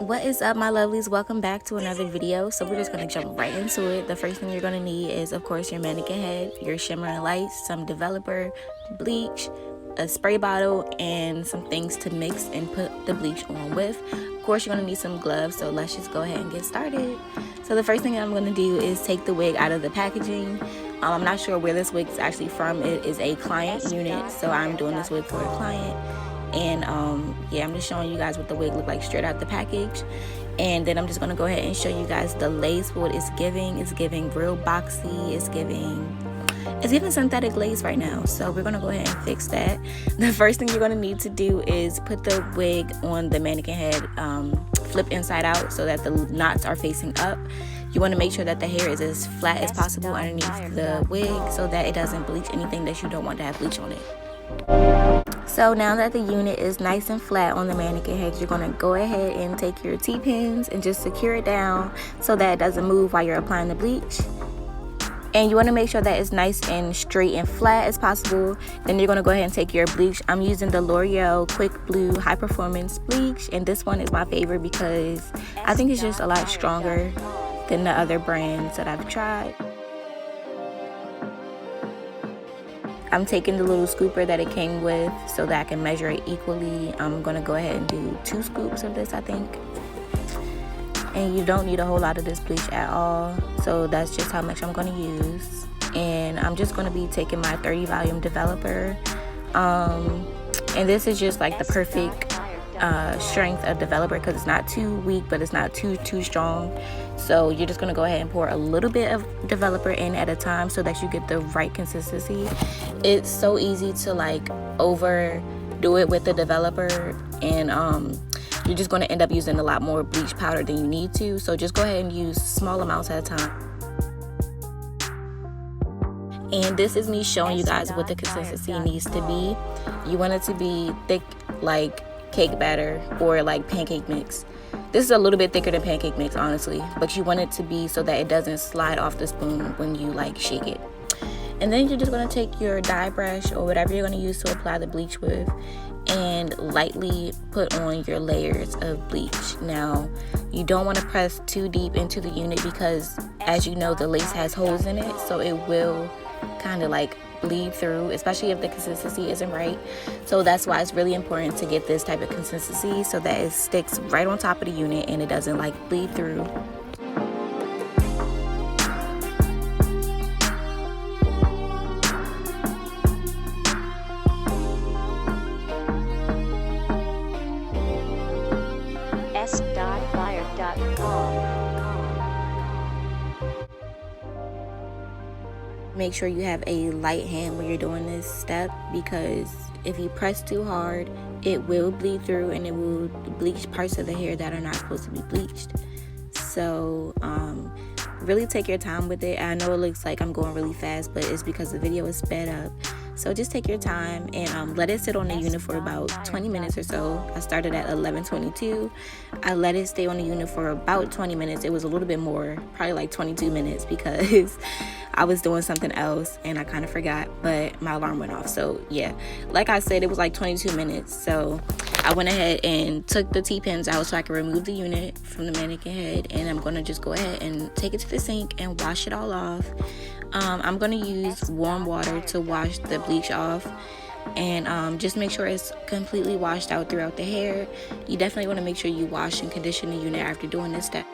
What is up, my lovelies? Welcome back to another video. So we're just going to jump right into it. The first thing you're going to need is, of course, your mannequin head, your Shimmer Lights, some developer, bleach, a spray bottle, and some things to mix and put the bleach on with. Of course, you're going to need some gloves, so let's just go ahead and get started. So the first thing I'm going to do is take the wig out of the packaging. I'm not sure where this wig is actually from. It is a client unit, so I'm doing this wig for a client. And yeah, I'm just showing you guys what the wig looked like straight out the package. And then I'm just gonna go ahead and show you guys the lace, what it's giving. It's giving real boxy. It's giving synthetic lace right now. So we're gonna go ahead and fix that. The first thing you're gonna need to do is put the wig on the mannequin head, flip inside out so that the knots are facing up. You want to make sure that the hair is as flat as possible underneath the wig so that it doesn't bleach anything that you don't want to have bleach on it. So now that the unit is nice and flat on the mannequin head, you're going to go ahead and take your T-pins and just secure it down so that it doesn't move while you're applying the bleach. And you want to make sure that it's nice and straight and flat as possible. Then you're going to go ahead and take your bleach. I'm using the L'Oreal Quick Blue High Performance Bleach, and this one is my favorite because I think it's just a lot stronger than the other brands that I've tried. I'm taking the little scooper that it came with so that I can measure it equally. I'm going to go ahead and do 2 scoops of this, I think. And you don't need a whole lot of this bleach at all. So that's just how much I'm going to use. And I'm just going to be taking my 30 volume developer. And this is just like the perfect strength of developer because it's not too weak, but it's not too strong. So you're just going to go ahead and pour a little bit of developer in at a time so that you get the right consistency. It's so easy to like overdo it with the developer, and you're just going to end up using a lot more bleach powder than you need to. So just go ahead and use small amounts at a time. And this is me showing you guys what the consistency needs to be. You want it to be thick like cake batter or like pancake mix. This is a little bit thicker than pancake mix, honestly, but you want it to be so that it doesn't slide off the spoon when you like shake it. And then you're just going to take your dye brush or whatever you're going to use to apply the bleach with and lightly put on your layers of bleach. Now, you don't want to press too deep into the unit because, as you know, the lace has holes in it, so it will kind of like bleed through, especially if the consistency isn't right. So that's why it's really important to get this type of consistency so that it sticks right on top of the unit and it doesn't like bleed through. Make sure you have a light hand when you're doing this step because if you press too hard, it will bleed through and it will bleach parts of the hair that are not supposed to be bleached. So really take your time with it. I know it looks like I'm going really fast, but it's because the video is sped up. So just take your time and let it sit on the unit for about 20 minutes or so. I started at 11:22. I let it stay on the unit for about 20 minutes. It was a little bit more, probably like 22 minutes because I was doing something else and I kind of forgot, but my alarm went off. So yeah, like I said, it was like 22 minutes. So I went ahead and took the T-pins out so I could remove the unit from the mannequin head, and I'm going to just go ahead and take it to the sink and wash it all off. I'm going to use warm water to wash the bleach off, and just make sure it's completely washed out throughout the hair. You definitely want to make sure you wash and condition the unit after doing this step.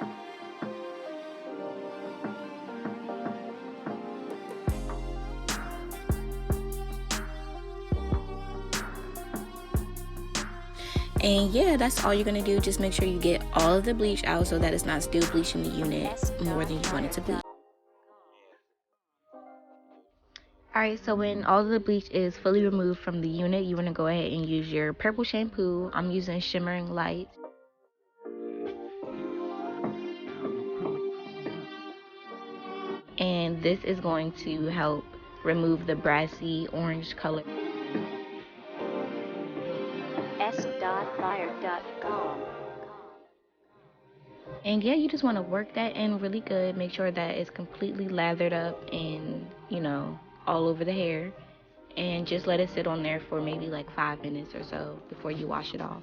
And yeah, that's all you're going to do. Just make sure you get all of the bleach out so that it's not still bleaching the unit more than you want it to bleach. Alright, so when all of the bleach is fully removed from the unit, you want to go ahead and use your purple shampoo. I'm using Shimmer Lights. And this is going to help remove the brassy orange color. s.fire.com. And yeah, you just want to work that in really good. Make sure that it's completely lathered up and, you know, all over the hair. And just let it sit on there for maybe like 5 minutes or so before you wash it off.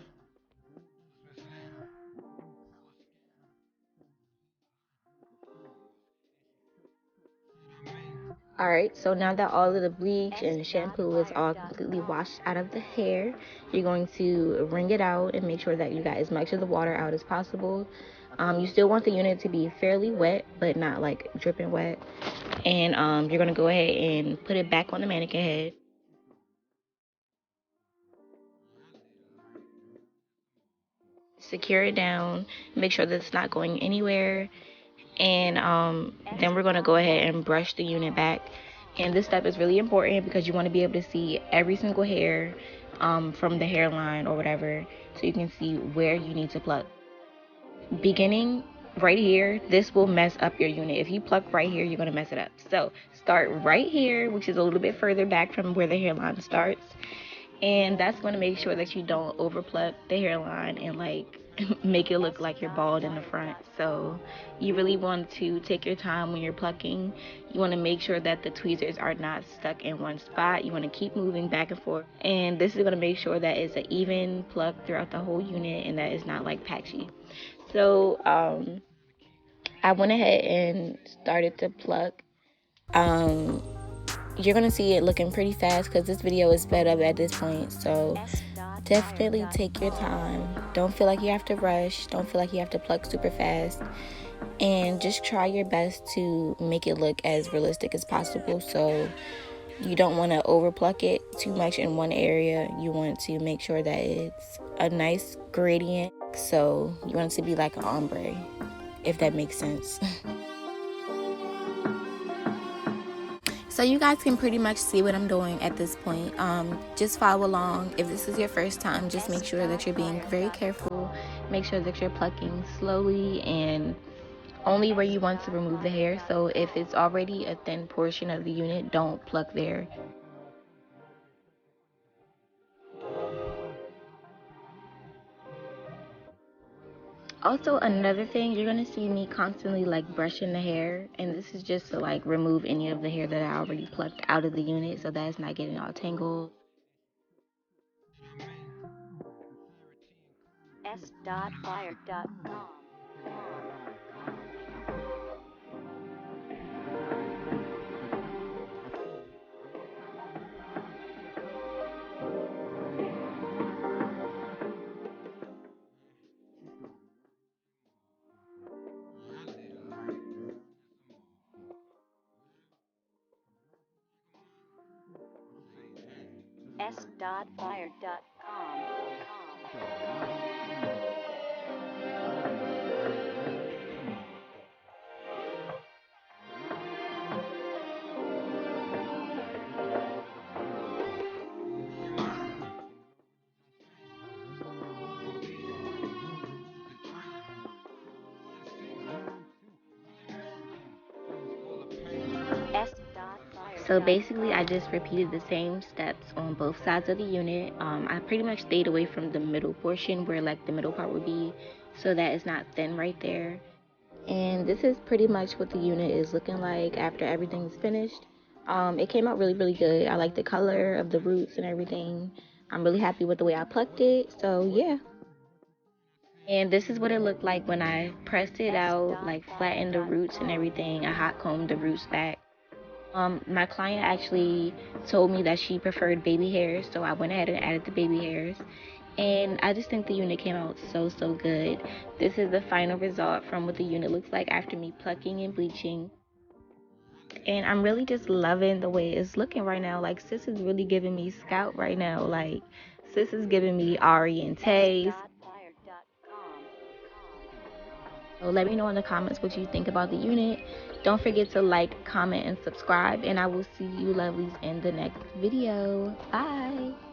Alright, so now that all of the bleach and shampoo is all completely washed out of the hair, you're going to wring it out and make sure that you got as much of the water out as possible. You still want the unit to be fairly wet, but not like dripping wet. And you're going to go ahead and put it back on the mannequin head. Secure it down, make sure that it's not going anywhere. And then we're going to go ahead and brush the unit back. And this step is really important because you want to be able to see every single hair from the hairline or whatever, so you can see where you need to pluck. Beginning right here, this will mess up your unit. If you pluck right here, you're going to mess it up. So start right here, which is a little bit further back from where the hairline starts, and that's going to make sure that you don't over pluck the hairline and like make it look like you're bald in the front. So you really want to take your time when you're plucking. You want to make sure that the tweezers are not stuck in one spot. You want to keep moving back and forth, and this is going to make sure that it's an even pluck throughout the whole unit and that it's not like patchy. So I went ahead and started to pluck. You're gonna see it looking pretty fast because this video is sped up at this point, so definitely take your time. Don't feel like you have to rush, don't feel like you have to pluck super fast, and just try your best to make it look as realistic as possible. So you don't want to over pluck it too much in one area. You want to make sure that it's a nice gradient, so you want it to be like an ombre, if that makes sense. So you guys can pretty much see what I'm doing at this point. Just follow along. If this is your first time, just make sure that you're being very careful. Make sure that you're plucking slowly and only where you want to remove the hair. So if it's already a thin portion of the unit, don't pluck there. Also, another thing, you're gonna see me constantly like brushing the hair, and this is just to like remove any of the hair that I already plucked out of the unit, so that's not getting all tangled. s.fire.com. s.fire.com. So basically, I just repeated the same steps on both sides of the unit. I pretty much stayed away from the middle portion where like the middle part would be, so that it's not thin right there. And this is pretty much what the unit is looking like after everything's finished. It came out really, really good. I like the color of the roots and everything. I'm really happy with the way I plucked it. So yeah. And this is what it looked like when I pressed it out, like flattened the roots and everything. I hot combed the roots back. My client actually told me that she preferred baby hairs, so I went ahead and added the baby hairs. And I just think the unit came out so, so good. This is the final result from what the unit looks like after me plucking and bleaching. And I'm really just loving the way it's looking right now. Like, sis is really giving me Scout right now. Like, sis is giving me Ari and Tay. So let me know in the comments what you think about the unit. Don't forget to like, comment, and subscribe. And I will see you lovelies in the next video. Bye.